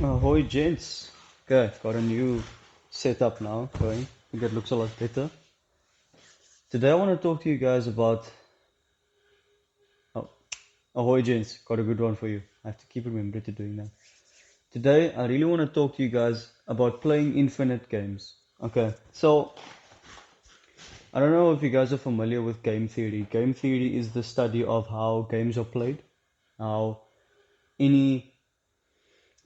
Ahoy, gents. Okay, got a new setup now going. I think it looks a lot better. Today I want to talk to you guys about. Oh, ahoy, gents. Got a good one for you. I have to keep remembering to doing that. Today I really want to talk to you guys about playing infinite games. Okay, so I don't know if you guys are familiar with game theory. Game theory is the study of how games are played, how any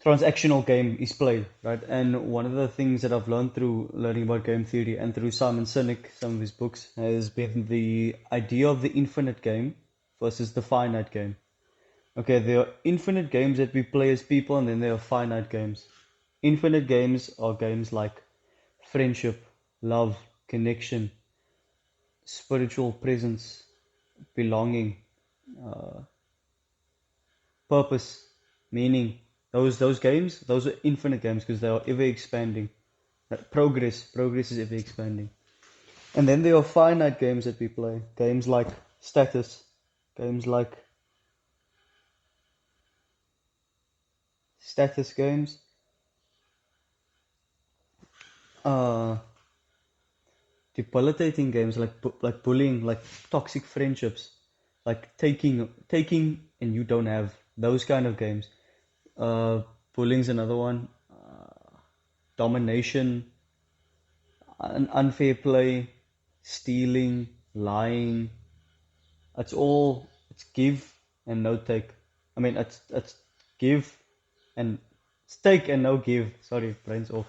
transactional game is played, right? And one of the things that I've learned through learning about game theory and through Simon Sinek, some of his books, has been the idea of the infinite game versus the finite game. Okay, there are infinite games that we play as people, and then there are finite games. Infinite games are games like friendship, love, connection, spiritual presence, belonging, uh, purpose, meaning. Those games, those are infinite games because they are ever expanding. Progress is ever expanding. And then there are finite games that we play. Games like status, games like status games, uh, debilitating games like bullying, like toxic friendships, like taking and you don't have those kind of games. Uh, Bullying's another one. Domination, unfair play, stealing, lying. It's give and no take. I mean, it's give and it's take and no give. Sorry, brains off.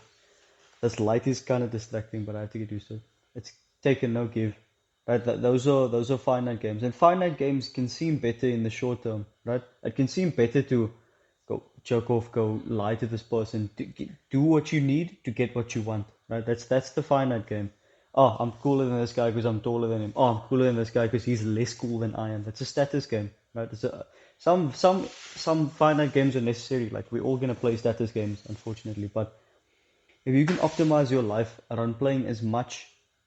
This light is kind of distracting, but I have to get used to it. It's take and no give. Right? Those are finite games, and finite games can seem better in the short term, right? It can seem better to go jerk off, go lie to this person, do what you need to get what you want, right? That's the finite game. Oh, I'm cooler than this guy because I'm taller than him. Oh, I'm cooler than this guy because he's less cool than I am. That's a status game, right? Some finite games are necessary. Like we're all gonna play status games, unfortunately. But if you can optimize your life around playing as much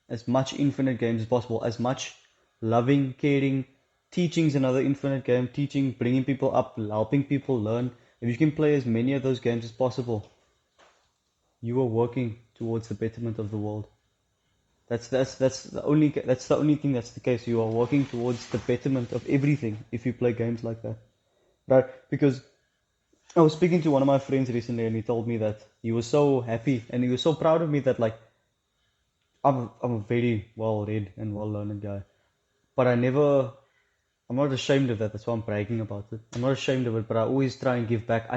infinite games as possible, as much loving, caring, teaching's another infinite game, teaching, bringing people up, helping people learn. If you can play as many of those games as possible, you are working towards the betterment of the world. That's the only thing that's the case. You are working towards the betterment of everything if you play games like that, right? Because I was speaking to one of my friends recently, and he told me that he was so happy and he was so proud of me that like I'm a very well read and well learned guy, but I'm not ashamed of that. That's why I'm bragging about it. I'm not ashamed of it, but I always try and give back.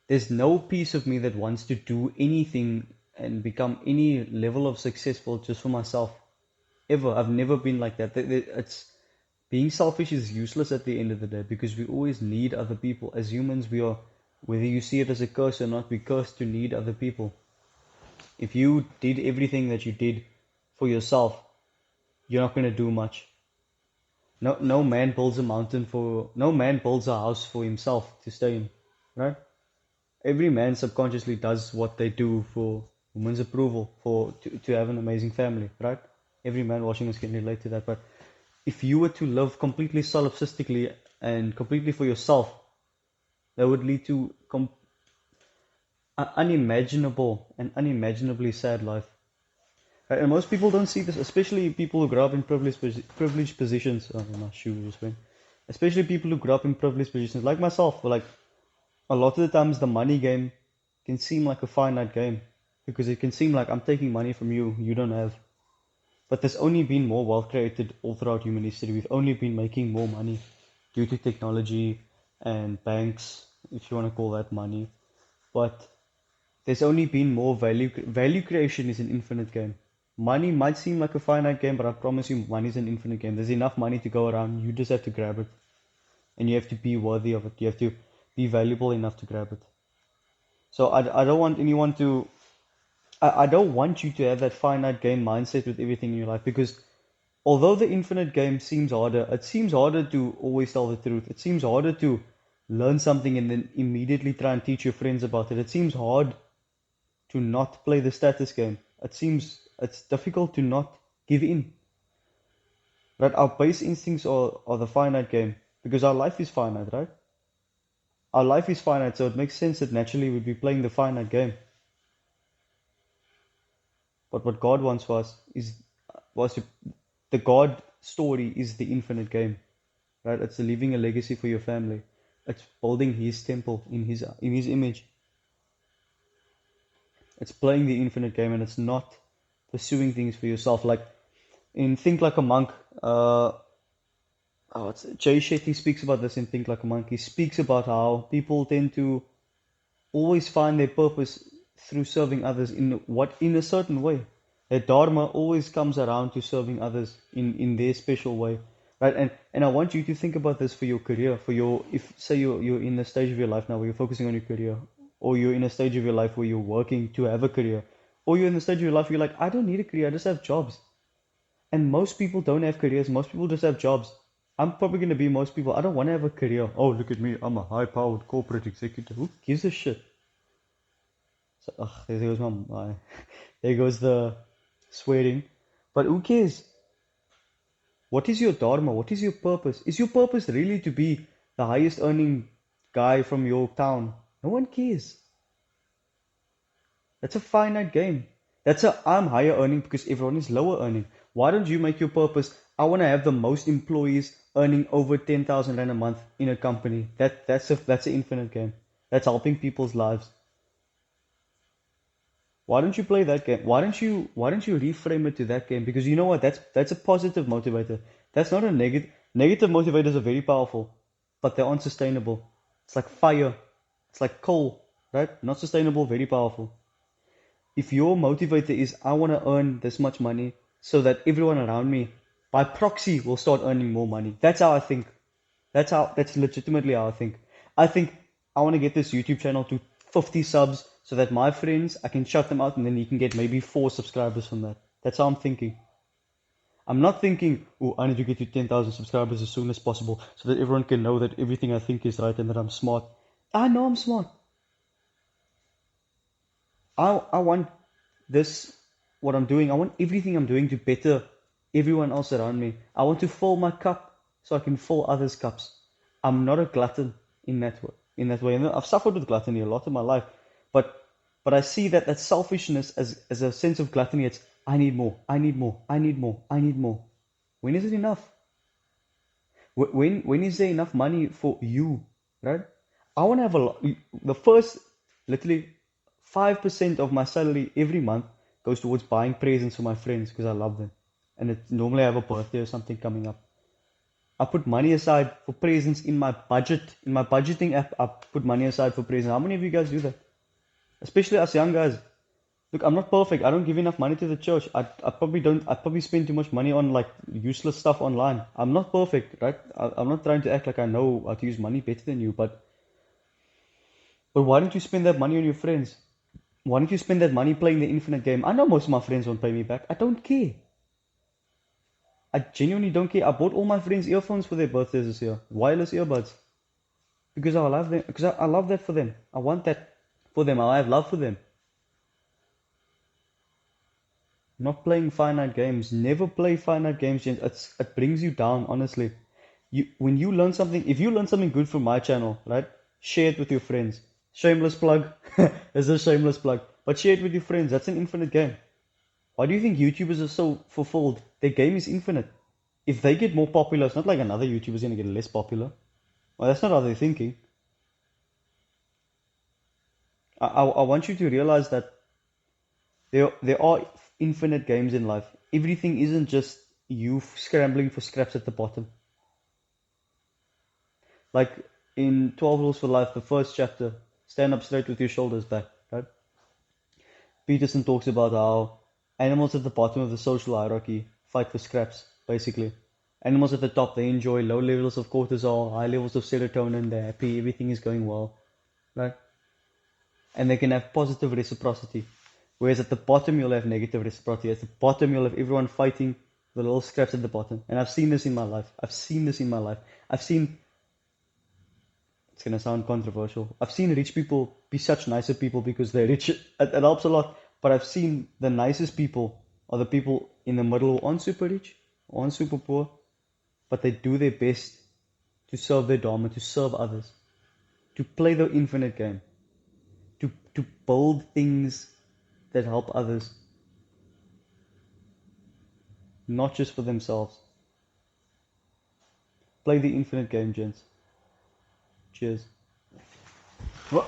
There's no piece of me that wants to do anything and become any level of successful just for myself. Ever. I've never been like that. It's being selfish is useless at the end of the day because we always need other people. As humans, we are, whether you see it as a curse or not, we curse to need other people. If you did everything that you did for yourself, you're not going to do much. No man builds a house for himself to stay in, right? Every man subconsciously does what they do for women's approval, to have an amazing family, right? Every man watching this can relate to that. But if you were to live completely solipsistically and completely for yourself, that would lead to unimaginable and unimaginably sad life. Right? And most people don't see this, especially people who grow up in privileged positions. Oh, my shoe just went. Especially people who grow up in privileged positions, like myself. Like a lot of the times, the money game can seem like a finite game because it can seem like I'm taking money from you, you don't have. But there's only been more wealth created all throughout human history. We've only been making more money due to technology and banks, if you want to call that money. But there's only been more value. Value creation is an infinite game. Money might seem like a finite game, but I promise you, money is an infinite game. There's enough money to go around. You just have to grab it, and you have to be worthy of it. You have to be valuable enough to grab it. So I don't want anyone to. I don't want you to have that finite game mindset with everything in your life because although the infinite game seems harder, it seems harder to always tell the truth. It seems harder to learn something and then immediately try and teach your friends about it. It seems hard to not play the status game. It's difficult to not give in. Right? Our base instincts are the finite game because our life is finite, right? Our life is finite, so it makes sense that naturally we'd be playing the finite game. But what God wants for us is was to the God story is the infinite game, right? It's leaving a legacy for your family. It's building His temple in His image. It's playing the infinite game, and it's not pursuing things for yourself. Like in Think Like a Monk, Jay Shetty speaks about this in Think Like a Monk. He speaks about how people tend to always find their purpose through serving others in a certain way. Their dharma always comes around to serving others in their special way, right? And I want you to think about this for your career, for your if say you're in the stage of your life now where you're focusing on your career, or you're in a stage of your life where you're working to have a career, or you're in the stage of your life where you're like, I don't need a career, I just have jobs. And most people don't have careers. Most people just have jobs. I'm probably going to be most people. I don't want to have a career. Oh, look at me. I'm a high-powered corporate executive. Who gives a shit? So, there goes there goes the swearing. But who cares? What is your dharma? What is your purpose? Is your purpose really to be the highest earning guy from your town? No one cares. That's a finite game. I'm higher earning because everyone is lower earning. Why don't you make your purpose? I want to have the most employees earning over 10,000 rand a month in a company. That's an infinite game. That's helping people's lives. Why don't you play that game? Why don't you reframe it to that game? Because you know what? That's a positive motivator. That's not a negative. Negative motivators are very powerful, but they aren't sustainable. It's like fire. It's like coal, right? Not sustainable, very powerful. If your motivator is I want to earn this much money so that everyone around me by proxy will start earning more money. That's how I think. That's legitimately how I think. I think I want to get this YouTube channel to 50 subs so that my friends, I can shut them out and then you can get maybe 4 subscribers from that. That's how I'm thinking. I'm not thinking, oh, I need to get to 10,000 subscribers as soon as possible so that everyone can know that everything I think is right and that I'm smart. I know I'm smart. I want this, what I'm doing, I want everything I'm doing to better everyone else around me. I want to fill my cup so I can fill others' cups. I'm not a glutton in that way. And I've suffered with gluttony a lot in my life, but I see that selfishness as a sense of gluttony. It's I need more, I need more, I need more, I need more. When is it enough? When is there enough money for you, right? I want to have a lot. The first, literally, 5% of my salary every month goes towards buying presents for my friends because I love them. And normally I have a birthday or something coming up. I put money aside for presents in my budget. In my budgeting app, I put money aside for presents. How many of you guys do that? Especially us young guys. Look, I'm not perfect. I don't give enough money to the church. I probably don't. I probably spend too much money on like useless stuff online. I'm not perfect, right? I'm not trying to act like I know how to use money better than you, but why don't you spend that money on your friends? Why don't you spend that money playing the infinite game? I know most of my friends won't pay me back. I don't care. I genuinely don't care. I bought all my friends earphones for their birthdays this year. Wireless earbuds. Because I love them. Because I love that for them. I want that for them. I have love for them. Not playing finite games. Never play finite games, James. It brings you down, honestly. When you learn something, if you learn something good from my channel, right? Share it with your friends. Shameless plug. It's a shameless plug. But share it with your friends. That's an infinite game. Why do you think YouTubers are so fulfilled? Their game is infinite. If they get more popular, it's not like another YouTuber is going to get less popular. Well, that's not how they're thinking. I want you to realize that there are infinite games in life. Everything isn't just you scrambling for scraps at the bottom. Like in 12 Rules for Life, the first chapter, stand up straight with your shoulders back, right? Peterson talks about how animals at the bottom of the social hierarchy fight for scraps, basically. Animals at the top, they enjoy low levels of cortisol, high levels of serotonin, they're happy, everything is going well, right? And they can have positive reciprocity. Whereas at the bottom, you'll have negative reciprocity. At the bottom, you'll have everyone fighting the little scraps at the bottom. And I've seen this in my life. I've seen, it's going to sound controversial, I've seen rich people be such nicer people because they're rich. It helps a lot. But I've seen the nicest people are the people in the middle who aren't super rich, aren't super poor, but they do their best to serve their dharma, to serve others. to play the infinite game, to build things that help others, not just for themselves. Play the infinite game, gents. Cheers. What?